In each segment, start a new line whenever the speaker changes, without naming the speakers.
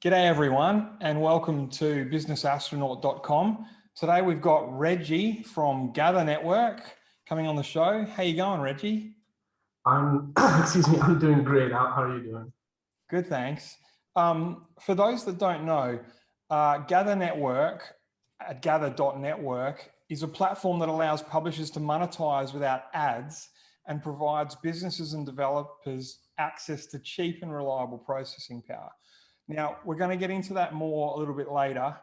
G'day everyone and welcome to businessastronaut.com. Today we've got Reggie from Gather Network coming on the show. How you going, Reggie?
I'm doing great. How are you doing?
Good, thanks. For those that don't know, Gather Network at gather.network is a platform that allows publishers to monetize without ads and provides businesses and developers access to cheap and reliable processing power. Now, we're going to get into that more a little bit later.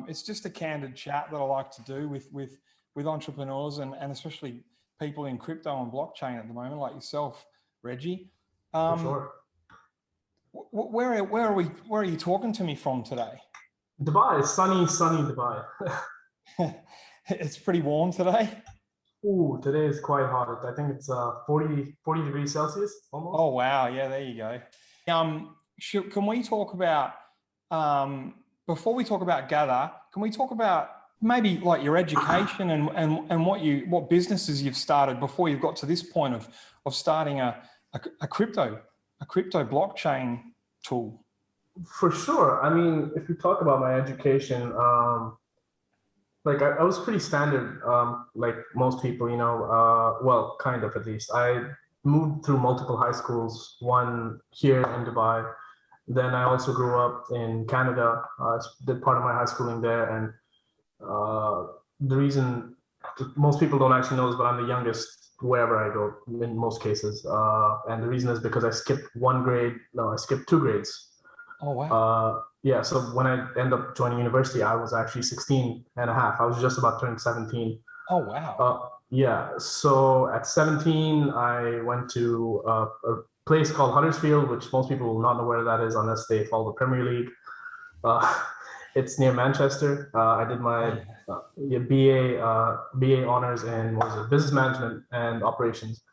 It's just a candid chat that I like to do with entrepreneurs and especially people in crypto and blockchain at the moment, like yourself, Reggie.
For sure.
Where are you talking to me from today?
Dubai, sunny Dubai.
It's pretty warm today.
Ooh, today is quite hot. I think it's 40 degrees Celsius almost.
Oh, wow. Yeah, there you go. Can we talk about, before we talk about Gather, can we talk about maybe like your education and what businesses you've started before you've got to this point of starting a crypto blockchain tool?
For sure. I mean, if you talk about my education, like I was pretty standard, like most people, well, kind of at least. I moved through multiple high schools, one here in Dubai. Then I also grew up in Canada. Did part of my high schooling there, and the reason most people don't actually know is, but I'm the youngest wherever I go in most cases. And the reason is because I skipped I skipped 2 grades.
Oh, wow.
Yeah, so when I ended up joining university, I was actually 16 and a half. I was just about turned 17.
Oh, wow.
Yeah, so at 17, I went to a place called Huddersfield, which most people will not know where that is unless they follow the Premier League. It's near Manchester. I did my BA honors in business management and operations,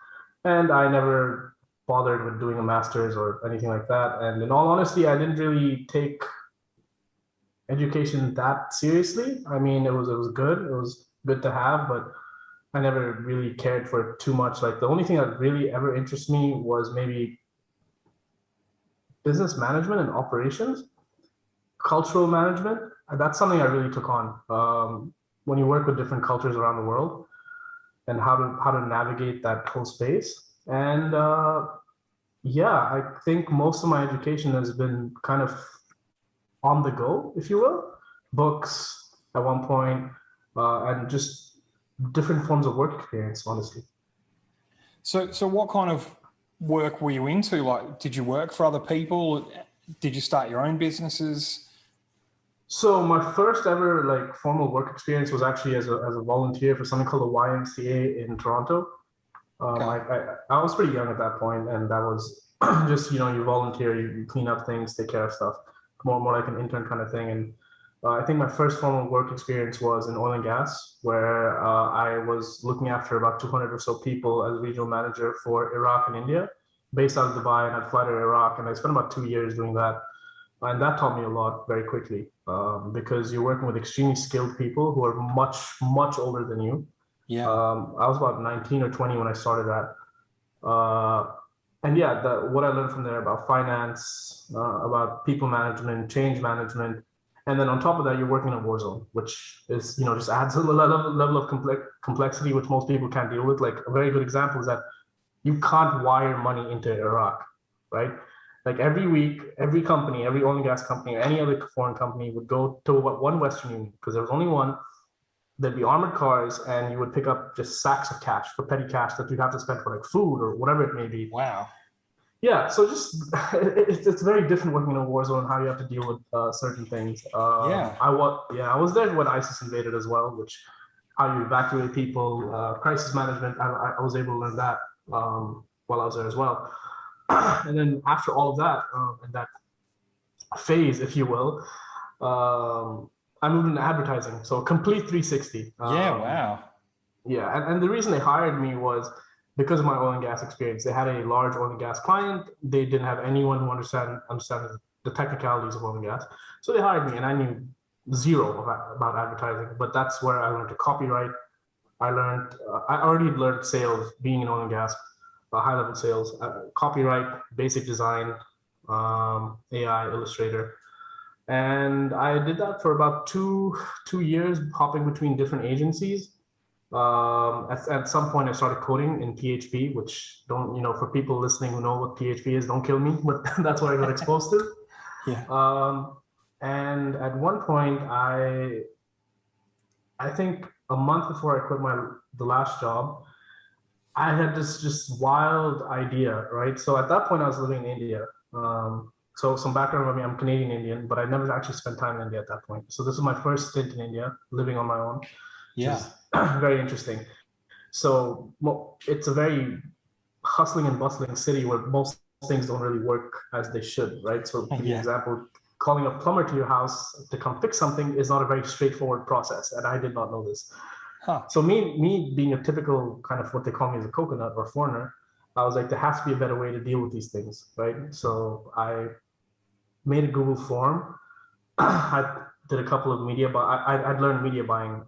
and I never bothered with doing a master's or anything like that. And in all honesty, I didn't really take education that seriously. I mean, it was good. It was good to have, but I never really cared for it too much. Like the only thing that really ever interested me was maybe business management and operations, cultural management. That's something I really took on when you work with different cultures around the world and how to navigate that whole space. And yeah, I think most of my education has been kind of on the go, if you will, books at one point, and just different forms of work experience, honestly.
So what kind of work were you into? Like, did you work for other people? Did you start your own businesses?
So my first ever like formal work experience was actually as a volunteer for something called the YMCA in Toronto. I was pretty young at that point, and that was just, you volunteer, you clean up things, take care of stuff, more like an intern kind of thing. And I think my first formal work experience was in oil and gas, where I was looking after about 200 or so people as a regional manager for Iraq and India, based out of Dubai, and I'd fly to Iraq, and I spent about 2 years doing that. And that taught me a lot very quickly, because you're working with extremely skilled people who are much, much older than you.
Yeah.
I was about 19 or 20 when I started that. And yeah, what I learned from there about finance, about people management, change management. And then on top of that, you're working in a war zone, which is, just adds a level of complexity, which most people can't deal with. Like a very good example is that you can't wire money into Iraq, right? Like every week, every company, every oil and gas company or any other foreign company would go to one Western Union, because there was only one. There'd be armored cars, and you would pick up just sacks of cash, for petty cash that you'd have to spend for like food or whatever it may be.
Wow.
Yeah, so just it's very different working in a war zone, how you have to deal with certain things. I was there when ISIS invaded as well, which how you evacuate people, crisis management. I was able to learn that while I was there as well. And then after all of that, and that phase, if you will, I moved into advertising. So complete 360.
Yeah, wow.
Yeah, and the reason they hired me was because of my oil and gas experience. They had a large oil and gas client. They didn't have anyone who understand the technicalities of oil and gas. So they hired me, and I knew zero about advertising. But that's where I learned to copyright. I already learned sales, being in oil and gas, high-level sales, copyright, basic design, AI, Illustrator. And I did that for about two years, hopping between different agencies. At some point, I started coding in PHP, which don't, for people listening who know what PHP is, don't kill me, but that's what I got exposed to.
Yeah.
And at one point, I think a month before I quit the last job, I had this just wild idea, right? So at that point, I was living in India. So some background about me, I'm Canadian Indian, but I never actually spent time in India at that point. So this is my first stint in India, living on my own, which is very interesting. So it's a very hustling and bustling city where most things don't really work as they should, right? So for the example, calling a plumber to your house to come fix something is not a very straightforward process. And I did not know this. So me being a typical kind of what they call me as a coconut or foreigner, I was like, there has to be a better way to deal with these things, right? So I made a Google form. I did a couple of media, but I'd learned media buying,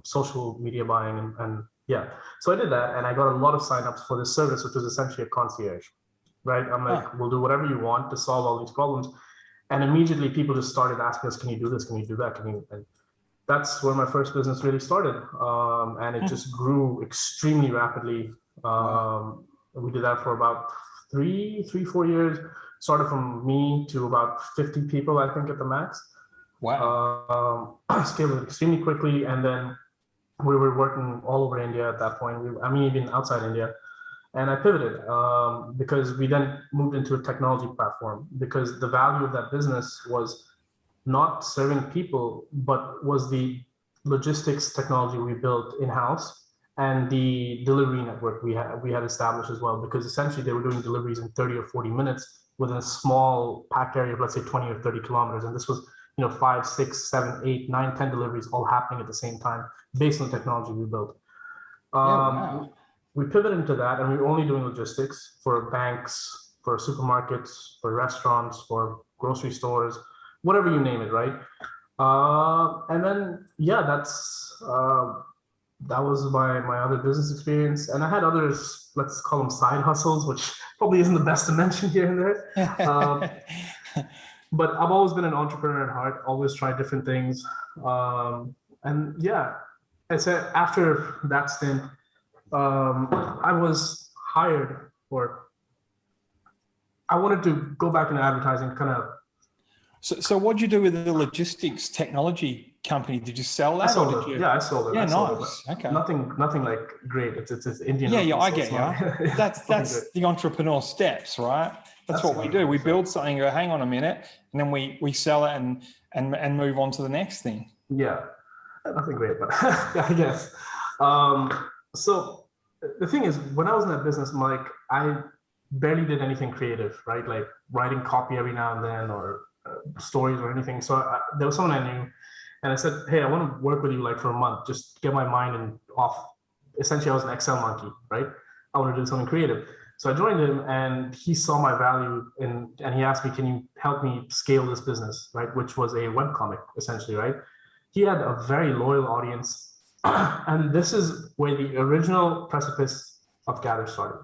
social media buying, and yeah. So I did that, and I got a lot of signups for this service, which was essentially a concierge, right? I'm like, we'll do whatever you want to solve all these problems. And immediately people just started asking us, can you do this? Can you do that? And that's where my first business really started. And it just grew extremely rapidly. We did that for about 4 years, started from me to about 50 people, I think, at the max.
Wow.
Scaled it extremely quickly. And then we were working all over India at that point. Even outside India. And I pivoted because we then moved into a technology platform, because the value of that business was not serving people, but was the logistics technology we built in-house and the delivery network we had established as well, because essentially they were doing deliveries in 30 or 40 minutes within a small packed area of, let's say, 20 or 30 kilometers. And this was 5, 6, 7, 8, 9, 10 deliveries all happening at the same time based on the technology we built. We pivoted into that, and we were only doing logistics for banks, for supermarkets, for restaurants, for grocery stores, whatever you name it, right? And then, that was my other business experience. And I had others, let's call them side hustles, which probably isn't the best to mention here and there. But I've always been an entrepreneur at heart, always tried different things. And yeah, I said after that stint, I was hired I wanted to go back into advertising, kind of.
So what did you do with the logistics technology company? Did you sell that?
I sold it. Yeah, I sold it.
Yeah,
nice.
Okay.
Nothing like great. It's Indian.
Yeah, I get you. That's the entrepreneur steps, right? That's what we do. We build something, go, hang on a minute, and then we sell it and move on to the next thing.
Yeah, nothing great, but yeah, I guess. So the thing is, when I was in that business, Mike, I barely did anything creative, right? Like writing copy every now and then, or stories or anything. So there was someone I knew, and I said, hey, I want to work with you like for a month, just get my mind off. Essentially, I was an Excel monkey, right? I want to do something creative. So I joined him, and he saw my value and he asked me, can you help me scale this business, right? Which was a webcomic, essentially, right? He had a very loyal audience. And this is where the original precipice of Gather started.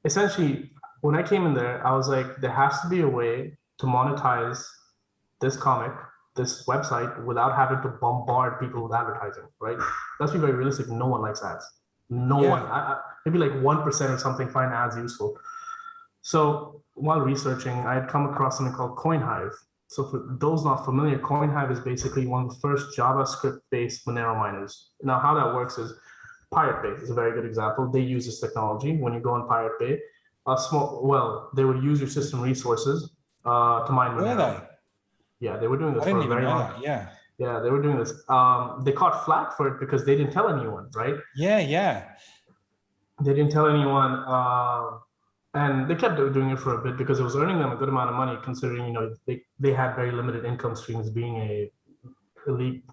Essentially, when I came in there, I was like, there has to be a way to monetize this comic, this website, without having to bombard people with advertising, right? Let's be very realistic. No one likes ads. No one. Maybe like 1% or something find ads useful. So while researching, I had come across something called CoinHive. So for those not familiar, CoinHive is basically one of the first JavaScript-based Monero miners. Now, how that works is Pirate Bay is a very good example. They use this technology. When you go on Pirate Bay, they would use your system resources to mine Monero.
Were they?
Yeah, they were doing this
for
a very long time. Yeah, they were doing this. They caught flack for it because they didn't tell anyone, right?
Yeah.
They didn't tell anyone. And they kept doing it for a bit because it was earning them a good amount of money, considering, they had very limited income streams, being a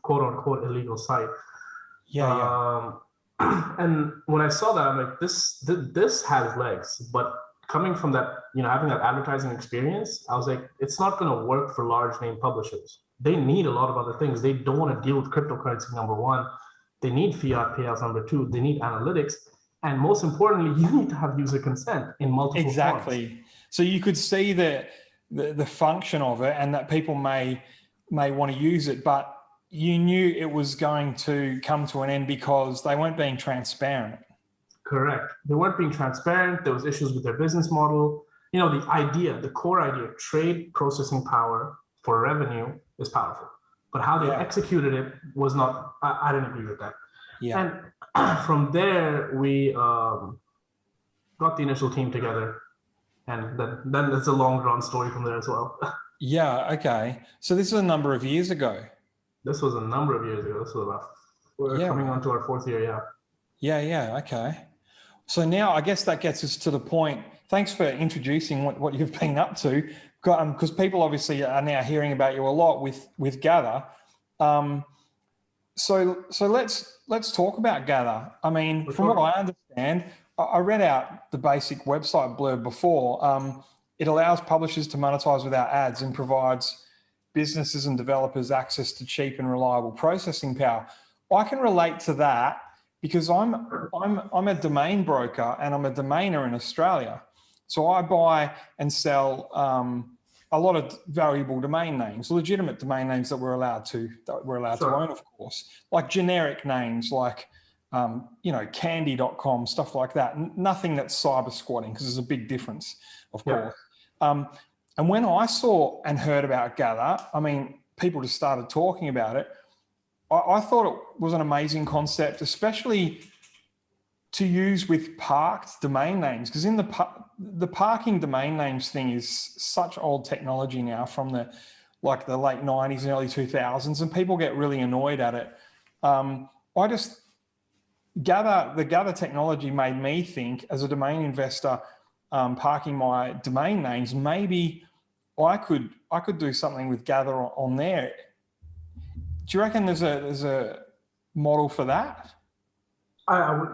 quote unquote illegal site. And when I saw that, I'm like, this has legs. But coming from that, having that advertising experience, I was like, it's not going to work for large name publishers. They need a lot of other things. They don't want to deal with cryptocurrency, number one. They need fiat payouts, number two. They need analytics. And most importantly, you need to have user consent in multiple forms.
So you could see that the function of it and that people may want to use it, but you knew it was going to come to an end because they weren't being transparent.
Correct. They weren't being transparent. There was issues with their business model. You know, the core idea, trade processing power for revenue is powerful, but how they executed it was not, I didn't agree with that.
Yeah.
And from there, we got the initial team together, and then it's a long drawn story from there as well.
Yeah. Okay. So this is a number of years ago.
This was a number of years ago. This was about, we're coming on to our 4th year. Yeah.
Yeah. Okay. So now I guess that gets us to the point. Thanks for introducing what you've been up to, because people obviously are now hearing about you a lot with Gather. So let's talk about Gather. I mean, from what I understand, I read out the basic website blurb before. It allows publishers to monetize without ads and provides businesses and developers access to cheap and reliable processing power. I can relate to that because I'm a domain broker and I'm a domainer in Australia. So I buy and sell a lot of valuable domain names, legitimate domain names that we're allowed to own, of course, like generic names like candy.com, stuff like that. Nothing that's cyber squatting, because there's a big difference, of course. And when I saw and heard about Gather, I mean, people just started talking about it. I thought it was an amazing concept, especially to use with parked domain names, because in the parking domain names thing is such old technology now from the late 90s and early 2000s, and people get really annoyed at it. The Gather technology made me think, as a domain investor, parking my domain names, maybe I could do something with Gather on there. Do you reckon there's a model for that?
I would.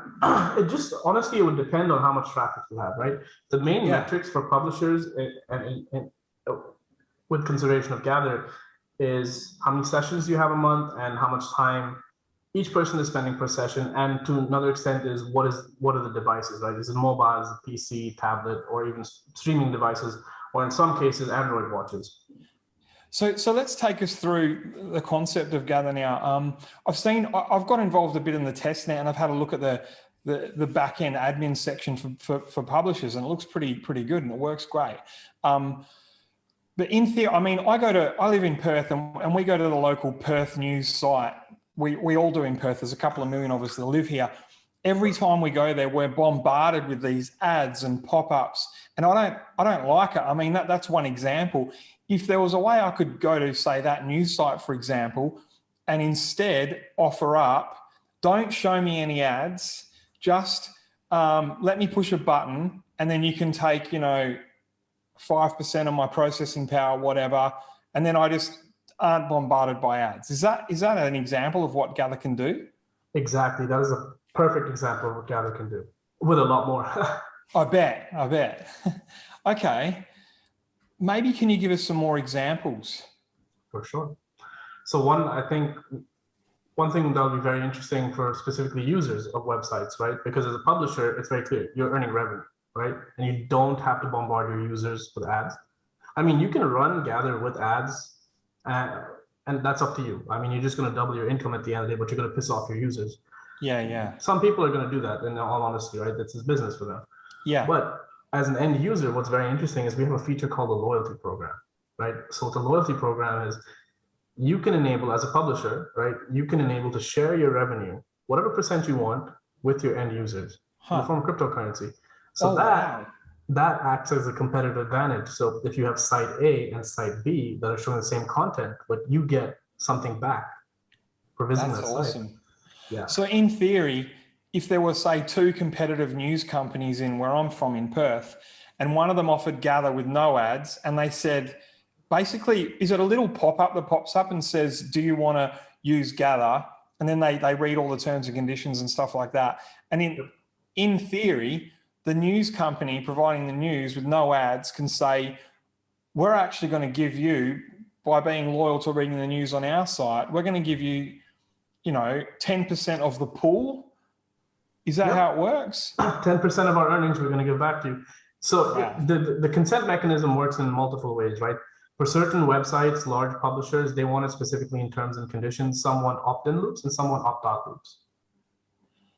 It just honestly, it would depend on how much traffic you have, right? The main metrics for publishers, and with consideration of Gather, is how many sessions you have a month and how much time each person is spending per session, and to another extent is what are the devices, right? Is it mobile, is it PC, tablet, or even streaming devices, or in some cases Android watches.
So let's take us through the concept of Gather now. I've got involved a bit in the test now, and I've had a look at the back end admin section for publishers, and it looks pretty good, and it works great. But in theory, I mean, I live in Perth, and we go to the local Perth news site. We all do in Perth. There's a couple of million of us that live here. Every time we go there, we're bombarded with these ads and pop-ups, and I don't like it. I mean, that's one example. If there was a way I could go to, say, that news site, for example, and instead offer up, don't show me any ads, just let me push a button, and then you can take, 5% of my processing power, whatever, and then I just aren't bombarded by ads. Is that an example of what Gather can do?
Exactly. That is a perfect example of what Gather can do, with a lot more.
I bet. Okay. Maybe can you give us some more examples?
For sure. So one thing that will be very interesting for specifically users of websites, right? Because as a publisher, it's very clear, you're earning revenue, right? And you don't have to bombard your users with ads. I mean, you can run Gather with ads, and that's up to you. I mean, you're just going to double your income at the end of the day, but you're going to piss off your users.
Yeah.
Some people are going to do that, in all honesty, right? That's his business for them.
Yeah.
But as an end user, what's very interesting is we have a feature called the loyalty program, right? So what the loyalty program is, you can enable, as a publisher, right? You can enable to share your revenue, whatever percent you want, with your end users in the form of cryptocurrency. So that acts as a competitive advantage. So if you have site A and site B that are showing the same content, but you get something back for visiting that site. That's awesome. Yeah.
So in theory, if there were, say, two competitive news companies in where I'm from in Perth, and one of them offered Gather with no ads, and they said, basically, is it a little pop-up that pops up and says, do you want to use Gather? And then they read all the terms and conditions and stuff like that. And in theory, the news company providing the news with no ads can say, we're actually going to give you, by being loyal to reading the news on our site, we're going to give you, 10% of the pool. Is that how it works?
10% of our earnings we're going to give back to you. So
Wow.
the consent mechanism works in multiple ways, right? For certain websites, large publishers, they want it specifically in terms and conditions. Some want opt-in loops and some want opt-out loops.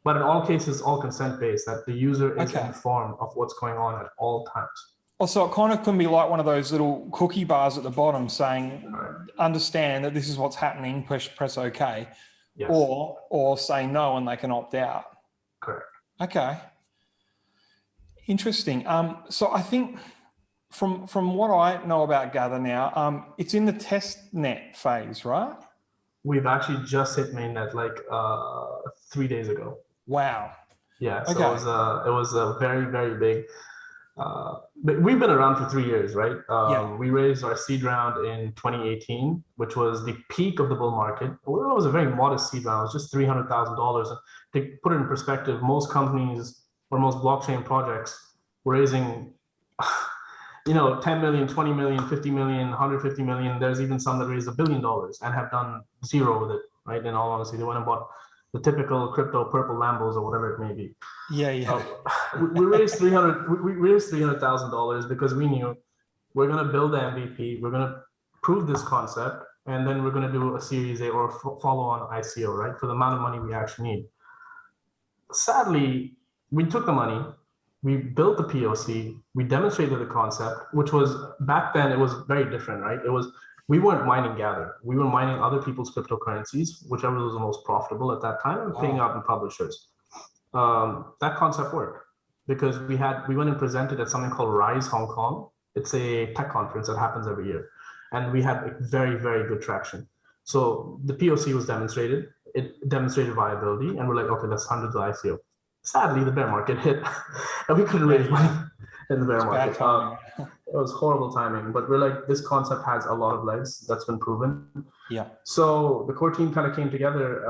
But in all cases, all consent-based, that the user is
Okay.
informed of what's going on at all times.
Also, it kind of can be like one of those little cookie bars at the bottom saying, understand that this is what's happening, press OK,
Yes.
or say no and they can opt out.
Correct.
Okay. Interesting. So I think from what I know about Gather now, it's in the test net phase, right?
We've actually just hit mainnet like 3 days ago.
Wow.
Yeah, so
Okay.
it was a very, very big. But we've been around for 3 years, right?
Yeah.
We raised our seed round in 2018, which was the peak of the bull market. Well, it was a very modest seed round. It was just $300,000. And to put it in perspective, most companies or most blockchain projects were raising, 10 million, 20 million, 50 million, 150 million. There's even some that raised $1 billion and have done zero with it, right? In all honesty, they went and bought the typical crypto purple Lambos or whatever it may be.
Yeah.
We raised $300,000 because we knew we're going to build the MVP, we're going to prove this concept, and then we're going to do a Series A or follow-on ICO, right? For the amount of money we actually need. Sadly, we took the money, we built the POC, we demonstrated the concept, which was back then it was very different, right? We weren't mining Gather, we were mining other people's cryptocurrencies, whichever was the most profitable at that time, and paying out the publishers. That concept worked because we went and presented at something called Rise Hong Kong. It's a tech conference that happens every year, and we had very, very good traction. So the POC was demonstrated, it demonstrated viability, and we're like, okay, let's fund the ICO. Sadly, the bear market hit, and we couldn't raise money in the bear market. It was horrible timing, but we're like, this concept has a lot of legs. That's been proven.
Yeah.
So the core team kind of came together,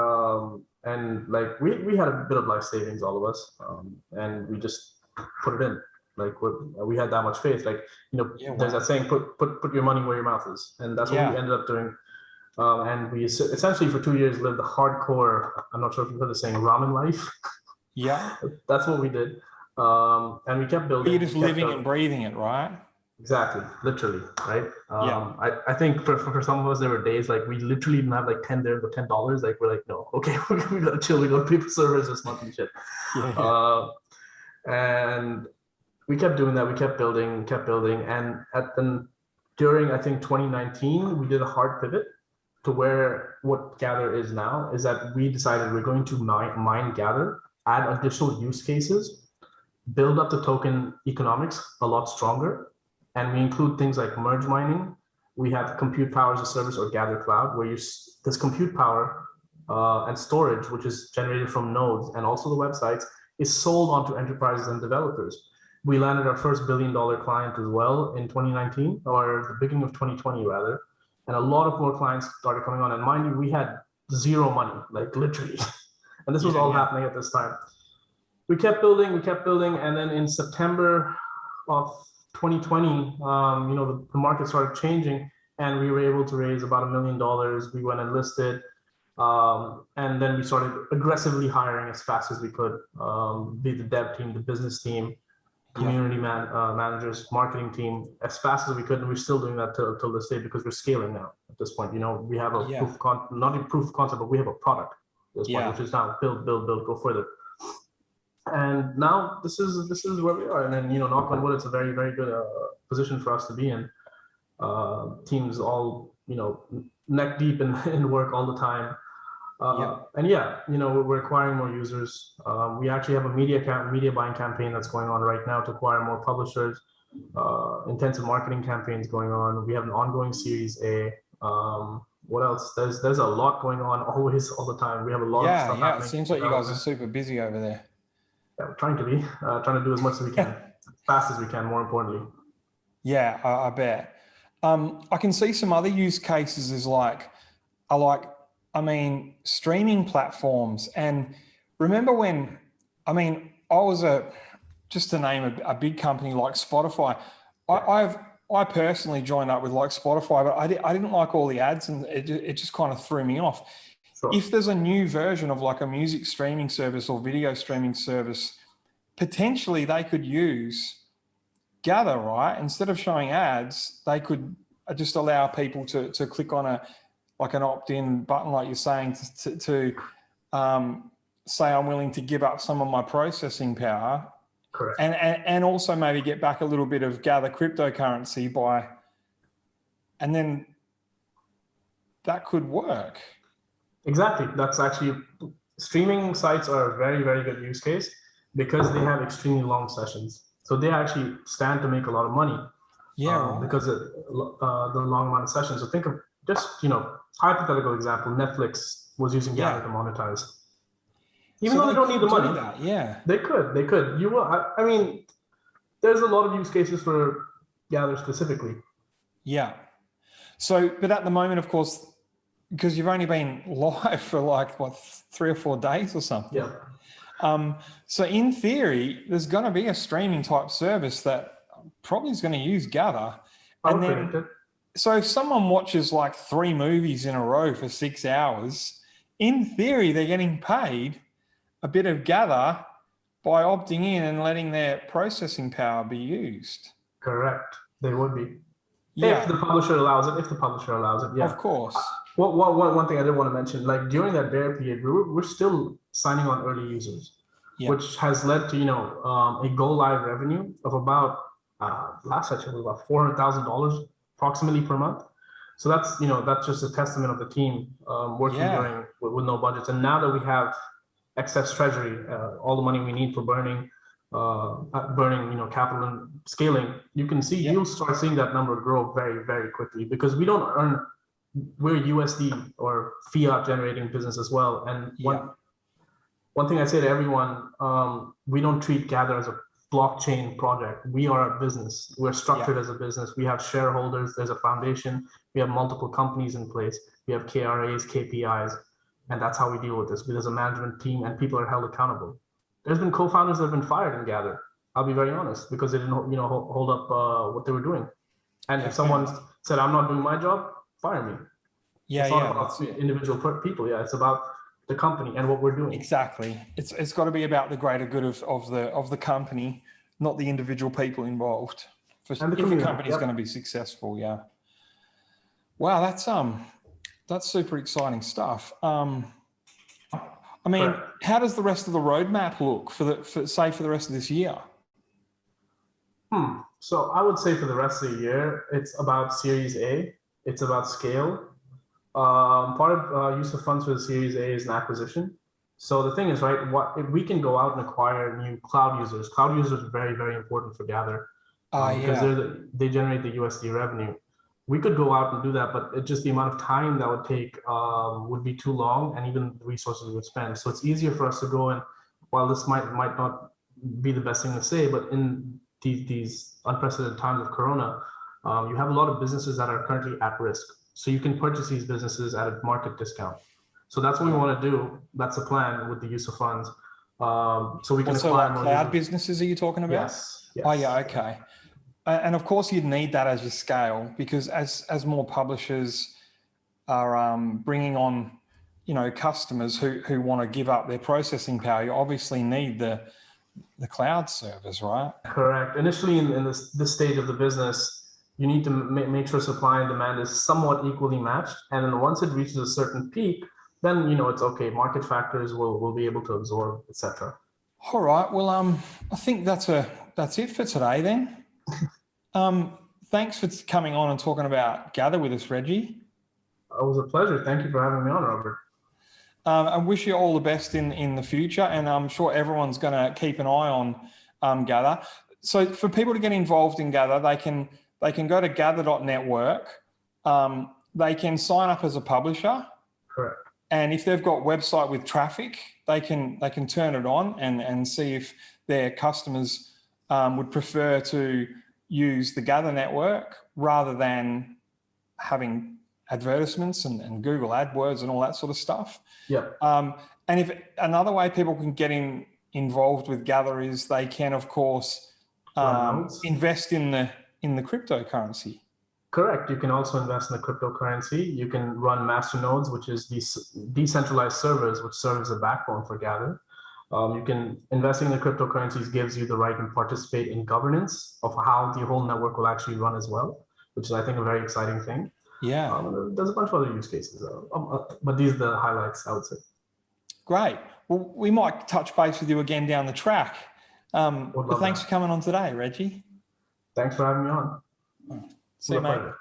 and like we had a bit of life savings, all of us, and we just put it in. Like we had that much faith. Like there's that saying, put your money where your mouth is, and that's what we ended up doing. And we essentially for 2 years lived the hardcore. I'm not sure if you've heard the saying, ramen life.
Yeah.
That's what we did. And we kept building.
You're just living and breathing it, right?
Exactly, literally, right? I think for some of us, there were days like we literally didn't have like 10 there, but $10. Like we're like, no, okay, we gotta chill. We got people servers this month and shit. And we kept doing that. We kept building, and during I think 2019, we did a hard pivot to where what Gather is now. Is that we decided we're going to mine Gather, add additional use cases, build up the token economics a lot stronger. And we include things like merge mining. We have compute power as a service or Gather Cloud, where this compute power and storage, which is generated from nodes and also the websites, is sold onto enterprises and developers. We landed our first $1 billion client as well in 2019, or the beginning of 2020 rather. And a lot of more clients started coming on. And mind you, we had zero money, like literally. And this was all happening at this time. We kept building, and then in September of 2020, the market started changing, and we were able to raise about $1 million. We went and listed, and then we started aggressively hiring as fast as we could. Be the dev team, the business team, community managers, marketing team, as fast as we could, and we're still doing that till this day because we're scaling now. At this point, we have a not a proof of concept, but we have a product at this point, which is now build, go further. And now this is where we are, and then knock on wood, it's a very, very good position for us to be in. Teams all neck deep in work all the time, and we're acquiring more users. We actually have a media buying campaign that's going on right now to acquire more publishers. Intensive marketing campaigns going on. We have an ongoing Series A. What else? There's a lot going on always, all the time. We have a lot of stuff happening.
It seems like you guys are super busy over there.
Yeah, we're trying to do as much as we can, as fast as we can, more importantly.
Yeah, I bet. I can see some other use cases as streaming platforms. And remember when, I was just to name a big company like Spotify, I personally joined up with like Spotify, but I didn't like all the ads, and it just kind of threw me off. Sure. If there's a new version of like a music streaming service or video streaming service, potentially they could use Gather, right, instead of showing ads, they could just allow people to click on an opt-in button, like you're saying, to say I'm willing to give up some of my processing power,
Correct.
and also maybe get back a little bit of Gather cryptocurrency and then that could work.
Exactly. That's actually, streaming sites are a very, very good use case because they have extremely long sessions. So they actually stand to make a lot of money.
Yeah, right.
Because of the long amount of sessions. So think of just, hypothetical example, Netflix was using Gather to monetize. Even though they don't need the money, they could. You will, I mean, there's a lot of use cases for Gather specifically.
Yeah. So, but at the moment, of course, because you've only been live for like, what, 3 or 4 days or something.
Yeah.
So in theory, there's going to be a streaming type service that probably is going to use Gather. And then, so if someone watches like 3 movies in a row for 6 hours, in theory, they're getting paid a bit of Gather by opting in and letting their processing power be used.
Correct. They would be.
Yeah.
If the publisher allows it, yeah.
Of course.
One thing I did want to mention, like during that bear period, we're still signing on early users, which has led to, a go live revenue of about, last I checked, was about $400,000 approximately per month. So that's, that's just a testament of the team working during with no budgets. And now that we have excess treasury, all the money we need for burning, capital and scaling, you can see, you'll start seeing that number grow very, very quickly because we don't earn, we're USD or fiat generating business as well. And one thing I say to everyone, we don't treat Gather as a blockchain project. We are a business. We're structured as a business. We have shareholders. There's a foundation. We have multiple companies in place. We have KRAs, KPIs, and that's how we deal with this. There's a management team and people are held accountable. There's been co-founders that have been fired in Gather. I'll be very honest, because they didn't, hold up what they were doing. And if someone said, "I'm not doing my job," fire me. It's not about individual people. Yeah, it's about the company and what we're doing.
Exactly. It's got to be about the greater good of the company, not the individual people involved. If the company is going to be successful, Wow, that's super exciting stuff. I mean, how does the rest of the roadmap look for the rest of this year?
So I would say for the rest of the year, it's about Series A. It's about scale. Part of use of funds for the Series A is an acquisition. So the thing is, right, if we can go out and acquire new cloud users. Cloud users are very, very important for Gather because they generate the USD revenue. We could go out and do that, but just the amount of time that would take would be too long, and even the resources would spend. So it's easier for us to go in. While this might not be the best thing to say, but in these unprecedented times of Corona, you have a lot of businesses that are currently at risk. So you can purchase these businesses at a market discount. So that's what we want to do. That's the plan with the use of funds. So we can acquire more
cloud businesses. Are you talking about?
Yes.
Oh yeah. Okay. And of course, you'd need that as you scale, because as more publishers are bringing on, customers who want to give up their processing power, you obviously need the cloud servers, right?
Correct. Initially, in this stage of the business, you need to make sure supply and demand is somewhat equally matched. And then once it reaches a certain peak, then it's okay. Market factors will be able to absorb, etc.
All right. Well, I think that's it for today then. Thanks for coming on and talking about Gather with us, Reggie.
It was a pleasure. Thank you for having me on, Robert.
I wish you all the best in the future, and I'm sure everyone's going to keep an eye on Gather. So for people to get involved in Gather, they can go to gather.network. They can sign up as a publisher.
Correct.
And if they've got website with traffic, they can turn it on and see if their customers would prefer to use the Gather network rather than having advertisements and Google AdWords and all that sort of stuff.
Yeah.
And if another way people can get involved with Gather is they can, of course, invest in the cryptocurrency.
Correct. You can also invest in the cryptocurrency. You can run masternodes, which is these decentralized servers, which serve as a backbone for Gather. You can investing in the cryptocurrencies gives you the right to participate in governance of how the whole network will actually run as well, which is, I think, a very exciting thing.
Yeah.
There's a bunch of other use cases, but these are the highlights, I would say.
Great. Well, we might touch base with you again down the track. But thanks for coming on today, Reggie.
Thanks for having me on.
See you, mate.
Pleasure.